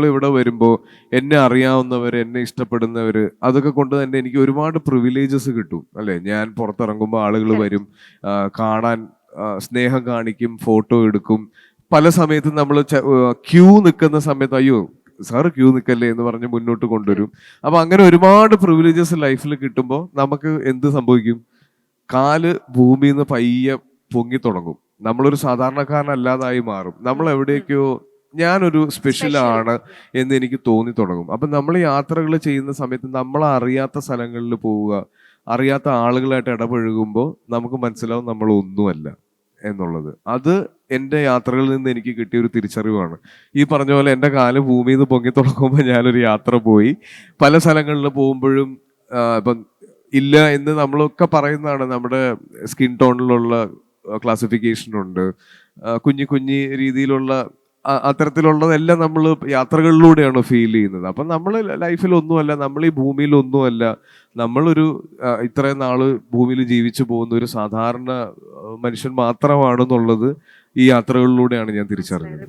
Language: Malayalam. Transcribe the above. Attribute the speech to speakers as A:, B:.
A: ഇവിടെ വരുമ്പോൾ എന്നെ അറിയാവുന്നവർ, എന്നെ ഇഷ്ടപ്പെടുന്നവർ, അതൊക്കെ കൊണ്ട് തന്നെ എനിക്ക് ഒരുപാട് പ്രിവിലേജസ് കിട്ടും അല്ലെ. ഞാൻ പുറത്തിറങ്ങുമ്പോൾ ആളുകൾ വരും, കാണാൻ സ്നേഹം കാണിക്കും, ഫോട്ടോ എടുക്കും. പല സമയത്തും നമ്മൾ ക്യൂ നിൽക്കുന്ന സമയത്ത് അയ്യോ സാറ് ക്യൂ നിൽക്കല്ലേ എന്ന് പറഞ്ഞ് മുന്നോട്ട് കൊണ്ടുവരും. അപ്പൊ അങ്ങനെ ഒരുപാട് പ്രിവിലേജസ് ലൈഫിൽ കിട്ടുമ്പോൾ നമുക്ക് എന്ത് സംഭവിക്കും? കാല് ഭൂമിയിൽ നിന്ന് പയ്യെ പൊങ്ങി തുടങ്ങും. നമ്മളൊരു സാധാരണക്കാരനല്ലാതായി മാറും. നമ്മൾ എവിടേക്കോ ഞാനൊരു സ്പെഷ്യൽ ആണ് എന്ന് എനിക്ക് തോന്നി തുടങ്ങും. അപ്പൊ നമ്മൾ യാത്രകൾ ചെയ്യുന്ന സമയത്ത് നമ്മൾ അറിയാത്ത സ്ഥലങ്ങളിൽ പോവുക, അറിയാത്ത ആളുകളായിട്ട് ഇടപഴകുമ്പോൾ നമുക്ക് മനസ്സിലാവും നമ്മൾ ഒന്നുമല്ല എന്നുള്ളത്. അത് എൻ്റെ യാത്രകളിൽ നിന്ന് എനിക്ക് കിട്ടിയ ഒരു തിരിച്ചറിവാണ്. ഈ പറഞ്ഞ പോലെ എൻ്റെ കാല് ഭൂമിയിൽ നിന്ന് പൊങ്ങി തുടങ്ങുമ്പോൾ ഞാനൊരു യാത്ര പോയി. പല സ്ഥലങ്ങളിൽ പോകുമ്പോഴും ഇപ്പം ഇല്ല എന്ന് നമ്മളൊക്കെ പറയുന്നതാണ്. നമ്മുടെ സ്കിൻ ടോണിലുള്ള ക്ലാസിഫിക്കേഷൻ ഉണ്ട്, കുഞ്ഞു കുഞ്ഞു രീതിയിലുള്ള അത്തരത്തിലുള്ളതെല്ലാം നമ്മൾ യാത്രകളിലൂടെയാണ് ഫീൽ ചെയ്യുന്നത്. അപ്പം നമ്മൾ ലൈഫിൽ ഒന്നുമല്ല, നമ്മൾ ഈ ഭൂമിയിൽ ഒന്നുമല്ല, നമ്മളൊരു ഇത്രയും നാള് ഭൂമിയിൽ ജീവിച്ചു പോകുന്ന ഒരു സാധാരണ മനുഷ്യൻ മാത്രമാണെന്നുള്ളത് ഈ യാത്രകളിലൂടെയാണ് ഞാൻ തിരിച്ചറിഞ്ഞത്.